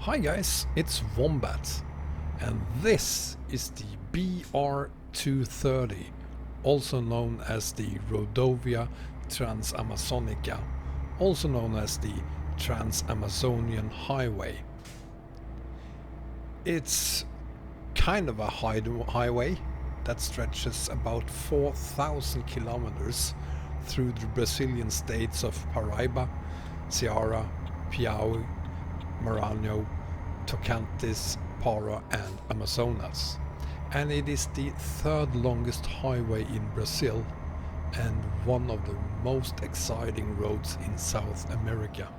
Hi guys, it's Wombat, and this is the BR-230, also known as the Rodovia Transamazônica, also known as the Trans-Amazonian Highway. It's kind of a highway that stretches about 4,000 kilometers through the Brazilian states of Paraíba, Ceará, Piauí, Maranhão, Tocantins, Pará and Amazonas, and it is the third longest highway in Brazil and one of the most exciting roads in South America.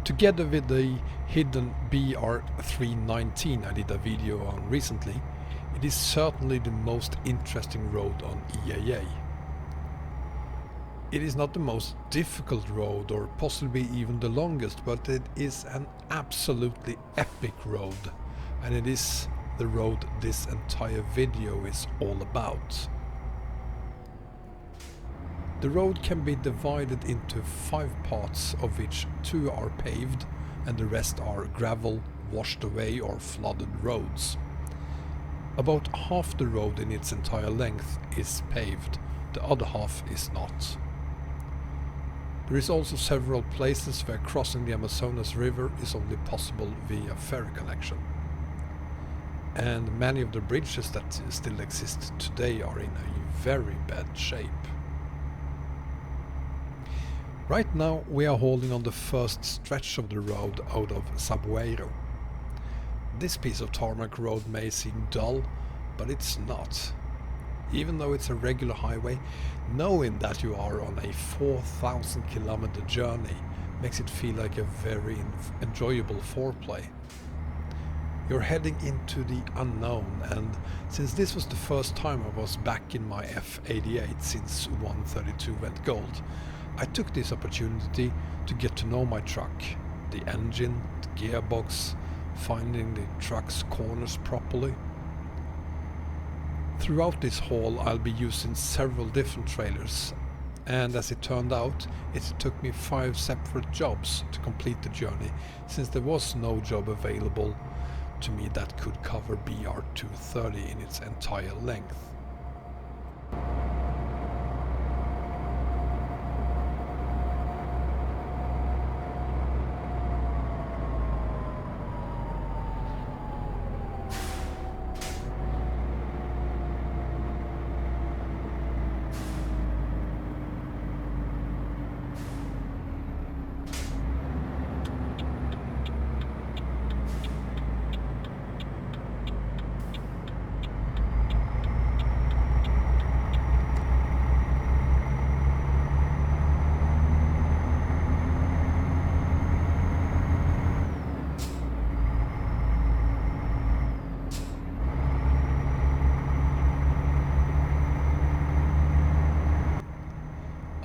Together with the hidden BR-319 I did a video on recently, it is certainly the most interesting road on EAA. It is not the most difficult road or possibly even the longest, but it is an absolutely epic road, and it is the road this entire video is all about. The road can be divided into 5 parts, of which 2 are paved and the rest are gravel, washed away or flooded roads. About half the road in its entire length is paved, the other half is not. There is also several places where crossing the Amazonas River is only possible via ferry connection. And many of the bridges that still exist today are in a very bad shape. Right now we are holding on the first stretch of the road out of Saboeiro. This piece of tarmac road may seem dull, but it's not. Even though it's a regular highway, knowing that you are on a 4,000 kilometer journey makes it feel like a very enjoyable foreplay. You're heading into the unknown, and since this was the first time I was back in my F88 since 132 went gold, I took this opportunity to get to know my truck, the engine, the gearbox, finding the truck's corners properly. Throughout this haul I'll be using several different trailers, and as it turned out, it took me 5 separate jobs to complete the journey, since there was no job available to me that could cover BR-230 in its entire length.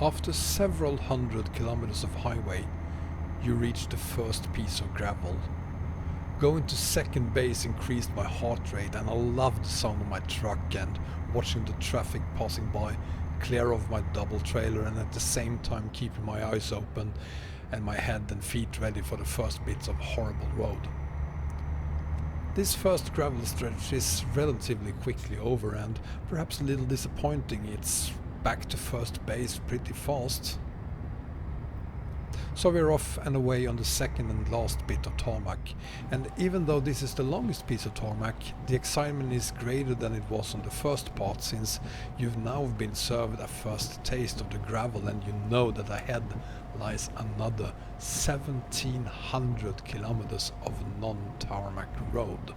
After several hundred kilometers of highway, you reach the first piece of gravel. Going to second base increased my heart rate, and I loved the sound of my truck and watching the traffic passing by, clear of my double trailer, and at the same time keeping my eyes open and my head and feet ready for the first bits of horrible road. This first gravel stretch is relatively quickly over, and perhaps a little disappointing. It's back to first base pretty fast. So we're off and away on the second and last bit of tarmac, and even though this is the longest piece of tarmac, the excitement is greater than it was on the first part, since you've now been served a first taste of the gravel and you know that ahead lies another 1,700 kilometers of non-tarmac road.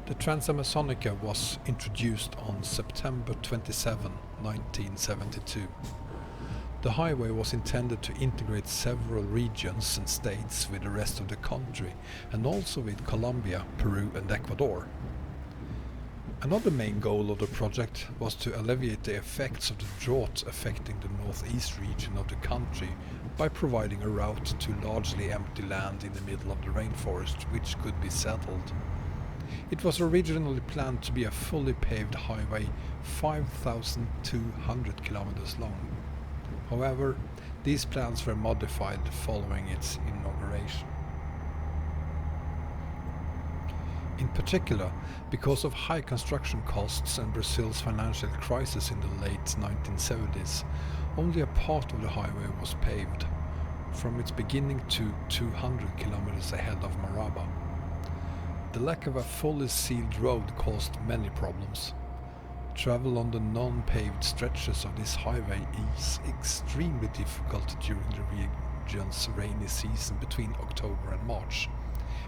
The Transamazônica was introduced on September 27, 1972. The highway was intended to integrate several regions and states with the rest of the country, and also with Colombia, Peru and Ecuador. Another main goal of the project was to alleviate the effects of the drought affecting the northeast region of the country by providing a route to largely empty land in the middle of the rainforest which could be settled. It was originally planned to be a fully paved highway 5,200 kilometers long. However, these plans were modified following its inauguration. In particular, because of high construction costs and Brazil's financial crisis in the late 1970s, only a part of the highway was paved, from its beginning to 200 kilometers ahead of Maraba. The lack of a fully sealed road caused many problems. Travel on the non-paved stretches of this highway is extremely difficult during the region's rainy season between October and March.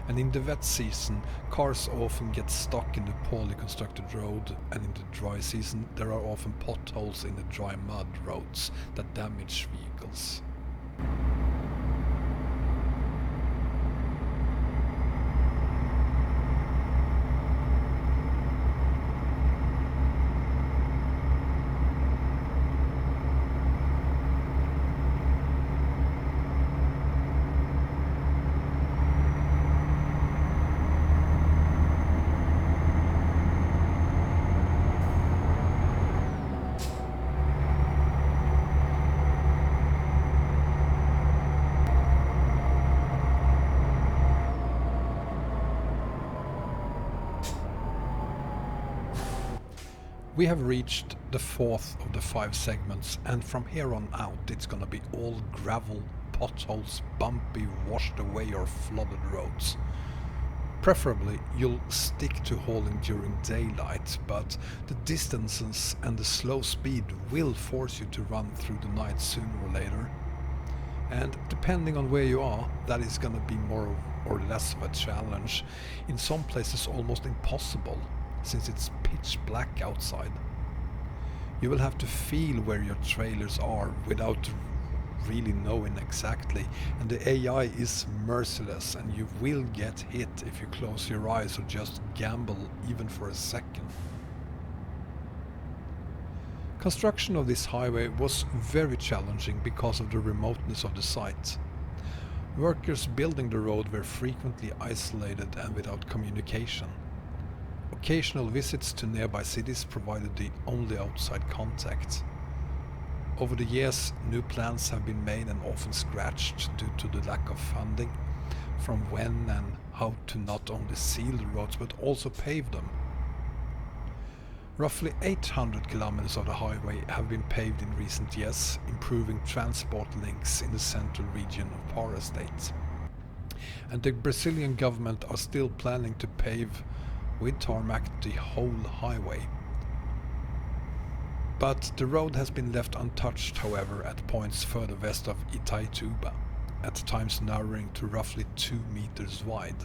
And in the wet season, cars often get stuck in the poorly constructed road, and in the dry season there are often potholes in the dry mud roads that damage vehicles. We have reached the fourth of the 5 segments, and from here on out it's gonna be all gravel, potholes, bumpy, washed away or flooded roads. Preferably you'll stick to hauling during daylight, but the distances and the slow speed will force you to run through the night sooner or later. And depending on where you are, that is gonna be more or less of a challenge. In some places almost impossible, since it's pitch black outside. You will have to feel where your trailers are without really knowing exactly, and the AI is merciless and you will get hit if you close your eyes or just gamble even for a second. Construction of this highway was very challenging because of the remoteness of the site. Workers building the road were frequently isolated and without communication. Occasional visits to nearby cities provided the only outside contact. Over the years, new plans have been made and often scratched due to the lack of funding, from when and how to not only seal the roads but also pave them. Roughly 800 kilometers of the highway have been paved in recent years, improving transport links in the central region of Pará State. And the Brazilian government are still planning to pave with tarmac the whole highway. But the road has been left untouched, however, at points further west of Itaituba, at times narrowing to roughly 2 meters wide.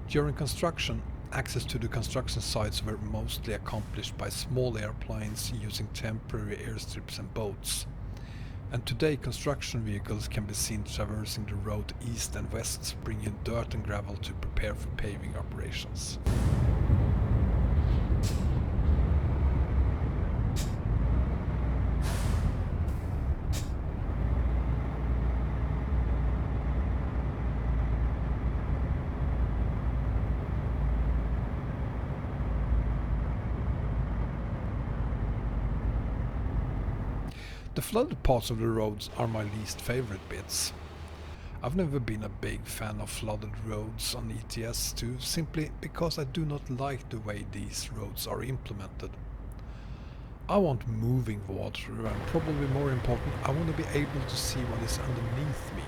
During construction, access to the construction sites were mostly accomplished by small airplanes using temporary airstrips and boats. And today construction vehicles can be seen traversing the road east and west, bringing dirt and gravel to prepare for paving operations. The flooded parts of the roads are my least favorite bits. I've never been a big fan of flooded roads on ETS2 simply because I do not like the way these roads are implemented. I want moving water, and probably more important, I want to be able to see what is underneath me.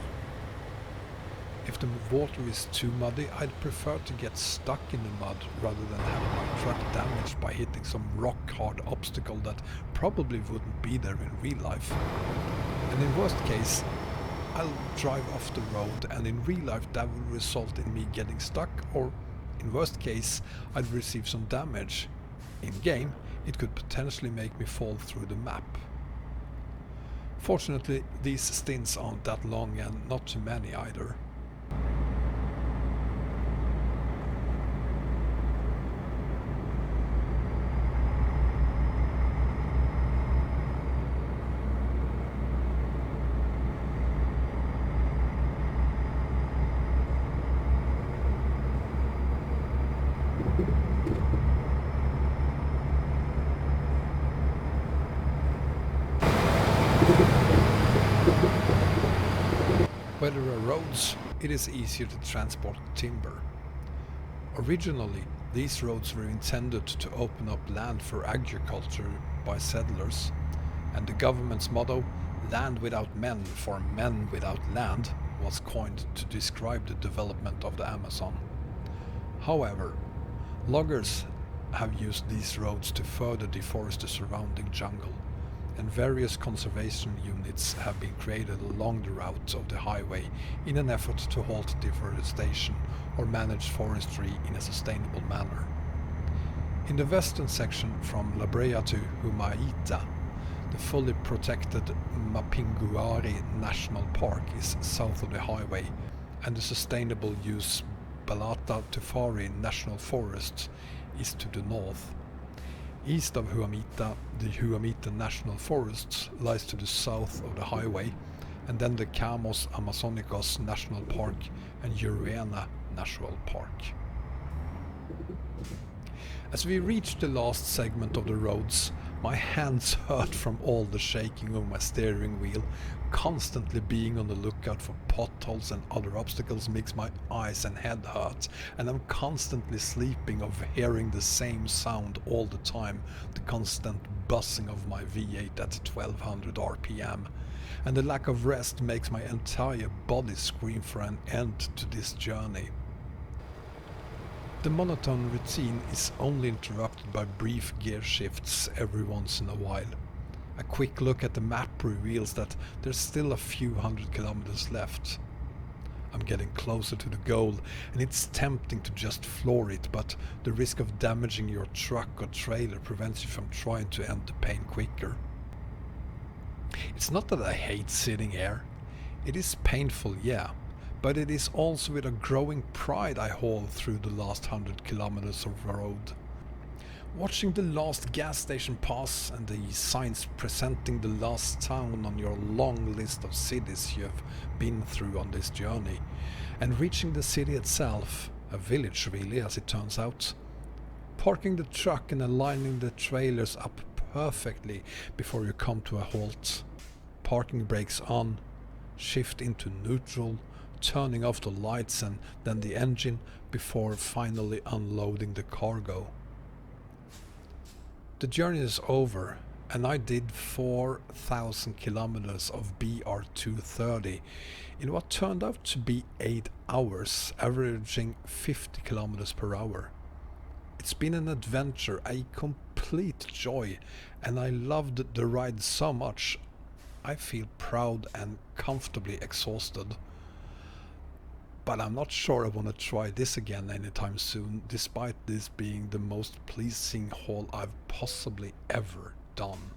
If the water is too muddy, I'd prefer to get stuck in the mud rather than have my truck damaged by hitting some rock-hard obstacle that probably wouldn't be there in real life. And in worst case, I'll drive off the road, and in real life that will result in me getting stuck, or in worst case, I'd receive some damage. In game, it could potentially make me fall through the map. Fortunately, these stints aren't that long and not too many either. Where there are roads, it is easier to transport timber. Originally, these roads were intended to open up land for agriculture by settlers, and the government's motto, "Land without men for men without land," was coined to describe the development of the Amazon. However, loggers have used these roads to further deforest the surrounding jungle, and various conservation units have been created along the route of the highway in an effort to halt deforestation or manage forestry in a sustainable manner. In the western section from La Brea to Humaita, the fully protected Mapinguari National Park is south of the highway, and the sustainable use Balata Tufari National Forest is to the north. East of Huamita, the Huamita National Forest lies to the south of the highway, and then the Camos Amazonicos National Park and Uruena National Park. As we reach the last segment of the roads, my hands hurt from all the shaking of my steering wheel. Constantly being on the lookout for potholes and other obstacles makes my eyes and head hurt, and I'm constantly sleeping of hearing the same sound all the time, the constant buzzing of my V8 at 1200 RPM, and the lack of rest makes my entire body scream for an end to this journey. The monotone routine is only interrupted by brief gear shifts every once in a while. A quick look at the map reveals that there's still a few 100 kilometers left. I'm getting closer to the goal, and it's tempting to just floor it, but the risk of damaging your truck or trailer prevents you from trying to end the pain quicker. It's not that I hate sitting here. It is painful, yeah, but it is also with a growing pride I haul through the last 100 kilometers of road. Watching the last gas station pass and the signs presenting the last town on your long list of cities you have been through on this journey, and reaching the city itself, a village really as it turns out, parking the truck and aligning the trailers up perfectly before you come to a halt, parking brakes on, shift into neutral, turning off the lights and then the engine before finally unloading the cargo. The journey is over, and I did 4,000 kilometers of BR-230 in what turned out to be 8 hours, averaging 50 kilometers per hour. It's been an adventure, a complete joy, and I loved the ride so much I feel proud and comfortably exhausted. But I'm not sure I want to try this again anytime soon, despite this being the most pleasing haul I've possibly ever done.